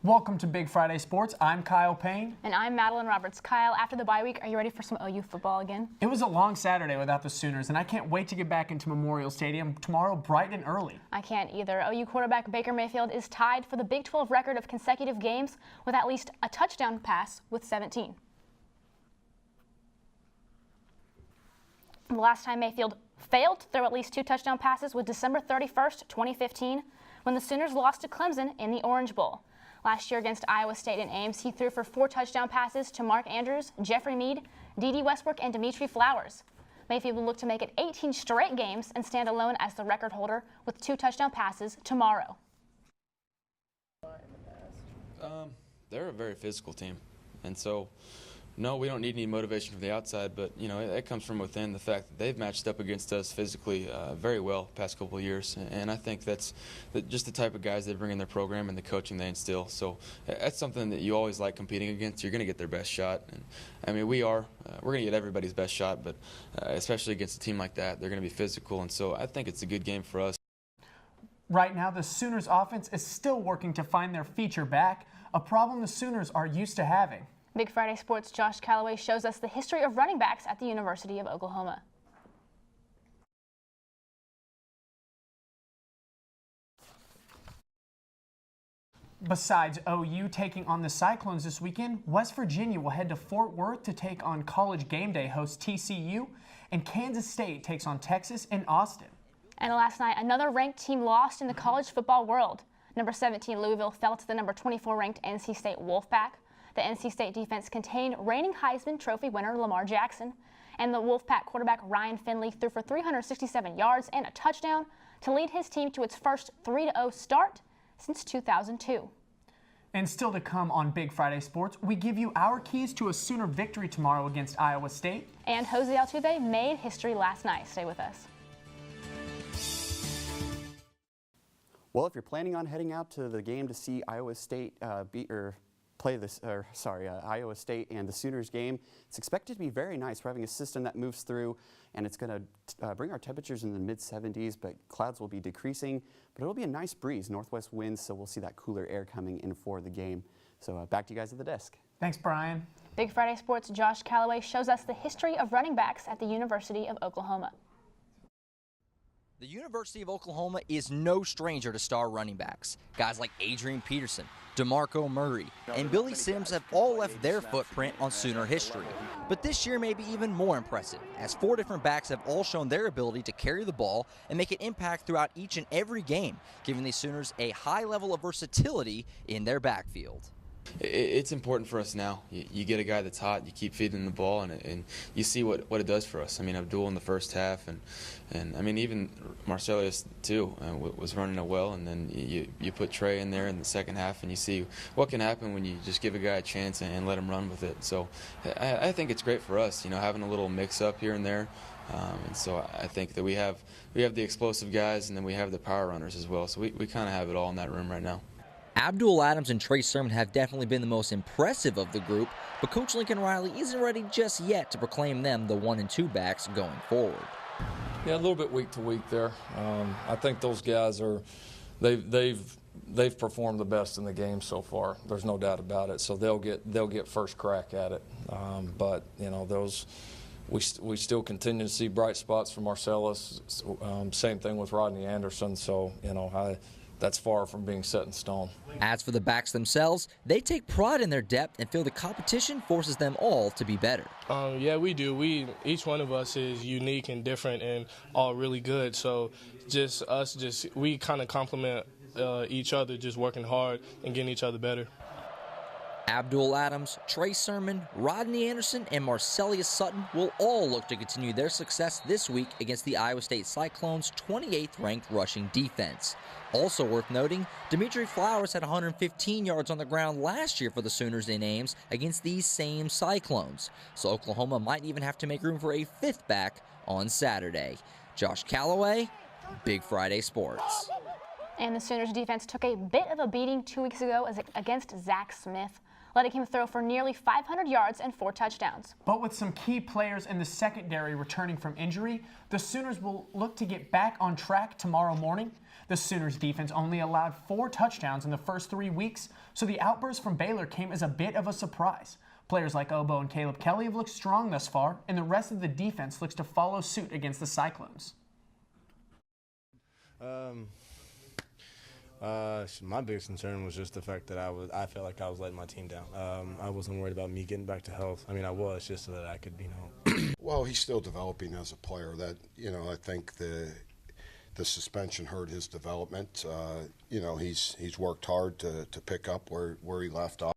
Welcome to Big Friday Sports. I'm Kyle Payne. And I'm Madeline Roberts. Kyle, after the bye week, are you ready for some OU football again? It was a long Saturday without the Sooners, and I can't wait to get back into Memorial Stadium tomorrow bright and early. I can't either. OU quarterback Baker Mayfield is tied for the Big 12 record of consecutive games with at least a touchdown pass with 17. The last time Mayfield failed to throw at least 2 touchdown passes was December 31st, 2015, when the Sooners lost to Clemson in the Orange Bowl. Last year against Iowa State in Ames, he threw for 4 touchdown passes to Mark Andrews, Jeffrey Mead, D.D. Westbrook, and Dimitri Flowers. Mayfield will look to make it 18 straight games and stand alone as the record holder with 2 touchdown passes tomorrow. They're a very physical team, and so no, we don't need any motivation from the outside, but you know it comes from within. The fact that they've matched up against us physically very well the past couple of years, and I think that's just the type of guys they bring in their program and the coaching they instill. So that's something that you always like competing against. You're going to get their best shot, and I mean we're going to get everybody's best shot, but especially against a team like that, they're going to be physical, and so I think it's a good game for us. Right now, the Sooners offense is still working to find their feature back, a problem the Sooners are used to having. Big Friday Sports' Josh Calloway shows us the history of running backs at the University of Oklahoma. Besides OU taking on the Cyclones this weekend, West Virginia will head to Fort Worth to take on College Game Day host TCU, and Kansas State takes on Texas in Austin. And last night, another ranked team lost in the college football world. Number 17 Louisville fell to the number 24 ranked NC State Wolfpack. The NC State defense contained reigning Heisman Trophy winner Lamar Jackson, and the Wolfpack quarterback Ryan Finley threw for 367 yards and a touchdown to lead his team to its first 3-0 start since 2002. And still to come on Big Friday Sports, we give you our keys to a Sooner victory tomorrow against Iowa State. And Jose Altuve made history last night. Stay with us. Well, if you're planning on heading out to the game to see Iowa State Iowa State and the Sooners game, it's expected to be very nice. We're having a system that moves through, and it's going to bring our temperatures in the mid-70s, but clouds will be decreasing. But it'll be a nice breeze, northwest winds, so we'll see that cooler air coming in for the game. So back to you guys at the desk. Thanks, Brian. Big Friday Sports' Josh Calloway shows us the history of running backs at the University of Oklahoma. The University of Oklahoma is no stranger to star running backs. Guys like Adrian Peterson, DeMarco Murray, and Billy Sims have all left their footprint on Sooner history. But this year may be even more impressive, as 4 different backs have all shown their ability to carry the ball and make an impact throughout each and every game, giving the Sooners a high level of versatility in their backfield. It's important for us now. You get a guy that's hot, you keep feeding the ball, and you see what it does for us. I mean, Abdul in the first half, and I mean, even Marcellus too was running it well, and then you put Trey in there in the second half, and you see what can happen when you just give a guy a chance and let him run with it. So I think it's great for us, you know, having a little mix-up here and there. And so I think that we have the explosive guys, and then we have the power runners as well. So we kind of have it all in that room right now. Abdul Adams and Trey Sermon have definitely been the most impressive of the group, but Coach Lincoln Riley isn't ready just yet to proclaim them the 1 and 2 backs going forward. Yeah, a little bit week to week there. I think those guys they've performed the best in the game so far. There's no doubt about it. So they'll get first crack at it. But you know, we still continue to see bright spots from Marcellus. Same thing with Rodney Anderson. So you know, that's far from being set in stone. As for the backs themselves, they take pride in their depth and feel the competition forces them all to be better. Yeah, we do. Each one of us is unique and different and all really good. So we kind of complement each other, just working hard and getting each other better. Abdul Adams, Trey Sermon, Rodney Anderson, and Marcellus Sutton will all look to continue their success this week against the Iowa State Cyclones' 28th ranked rushing defense. Also worth noting, Dimitri Flowers had 115 yards on the ground last year for the Sooners in Ames against these same Cyclones. So Oklahoma might even have to make room for a 5th back on Saturday. Josh Calloway, Big Friday Sports. And the Sooners defense took a bit of a beating 2 weeks ago against Zach Smith. letting him throw for nearly 500 yards and 4 touchdowns. But with some key players in the secondary returning from injury, the Sooners will look to get back on track tomorrow morning. The Sooners defense only allowed 4 touchdowns in the first 3 weeks, so the outburst from Baylor came as a bit of a surprise. Players like Obo and Caleb Kelly have looked strong thus far, and the rest of the defense looks to follow suit against the Cyclones. My biggest concern was just the fact that I felt like I was letting my team down. I wasn't worried about me getting back to health. I mean, I was, just so that I could, Well, he's still developing as a player. That, I think the suspension hurt his development. He's worked hard to pick up where he left off.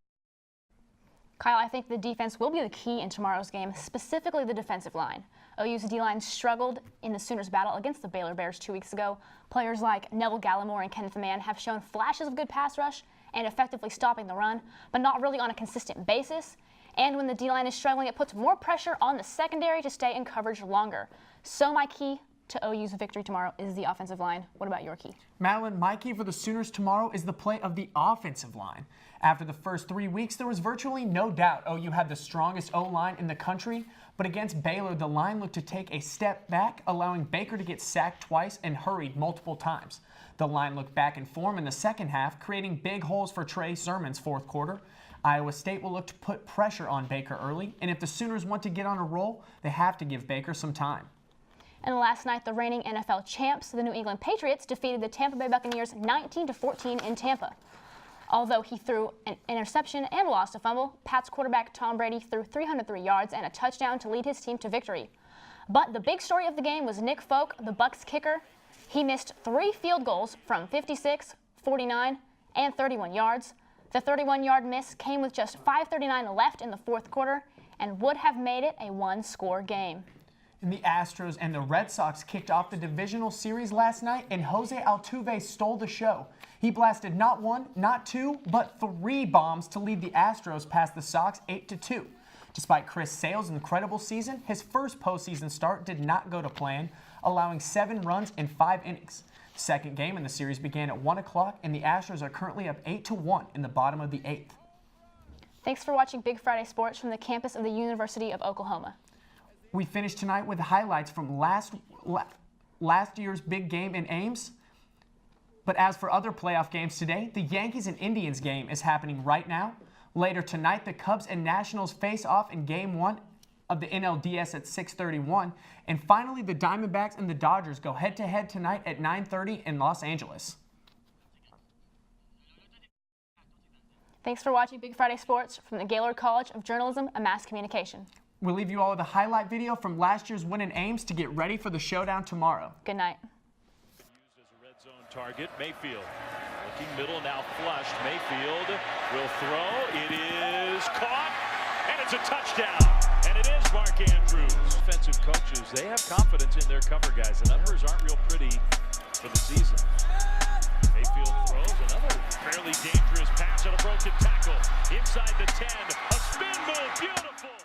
Kyle, I think the defense will be the key in tomorrow's game, specifically the defensive line. OU's D-line struggled in the Sooners' battle against the Baylor Bears 2 weeks ago. Players like Neville Gallimore and Kenneth Mann have shown flashes of good pass rush and effectively stopping the run, but not really on a consistent basis. And when the D-line is struggling, it puts more pressure on the secondary to stay in coverage longer. So my key to OU's victory tomorrow is the offensive line. What about your key? Madeline, my key for the Sooners tomorrow is the play of the offensive line. After the first 3 weeks, there was virtually no doubt OU had the strongest O-line in the country, but against Baylor, the line looked to take a step back, allowing Baker to get sacked twice and hurried multiple times. The line looked back in form in the second half, creating big holes for Trey Sermon's fourth quarter. Iowa State will look to put pressure on Baker early, and if the Sooners want to get on a roll, they have to give Baker some time. And last night, the reigning NFL champs, the New England Patriots, defeated the Tampa Bay Buccaneers 19-14 in Tampa. Although he threw an interception and lost a fumble, Pats quarterback Tom Brady threw 303 yards and a touchdown to lead his team to victory. But the big story of the game was Nick Folk, the Bucs kicker. He missed 3 field goals from 56, 49, and 31 yards. The 31-yard miss came with just 5:39 left in the fourth quarter and would have made it a 1-score game. And the Astros and the Red Sox kicked off the divisional series last night, and Jose Altuve stole the show. He blasted not 1, not 2, but 3 bombs to lead the Astros past the Sox 8-2. Despite Chris Sale's incredible season, his first postseason start did not go to plan, allowing 7 runs in 5 innings. The second game in the series began at 1 o'clock, and the Astros are currently up 8-1 in the bottom of the 8th. Thanks for watching Big Friday Sports from the campus of the University of Oklahoma. We finished tonight with highlights from last year's big game in Ames. But as for other playoff games today, the Yankees and Indians game is happening right now. Later tonight, the Cubs and Nationals face off in Game 1 of the NLDS at 6:31. And finally, the Diamondbacks and the Dodgers go head-to-head tonight at 9:30 in Los Angeles. Thanks for watching Big Friday Sports from the Gaylord College of Journalism and Mass Communication. We'll leave you all with a highlight video from last year's win in Ames to get ready for the showdown tomorrow. Good night. Used as a red zone target, Mayfield. Looking middle, now flushed. Mayfield will throw. It is caught, and it's a touchdown. And it is Mark Andrews. Defensive coaches, they have confidence in their cover guys. The numbers aren't real pretty for the season. Mayfield throws another fairly dangerous pass and a broken tackle. Inside the 10, a spin move, beautiful.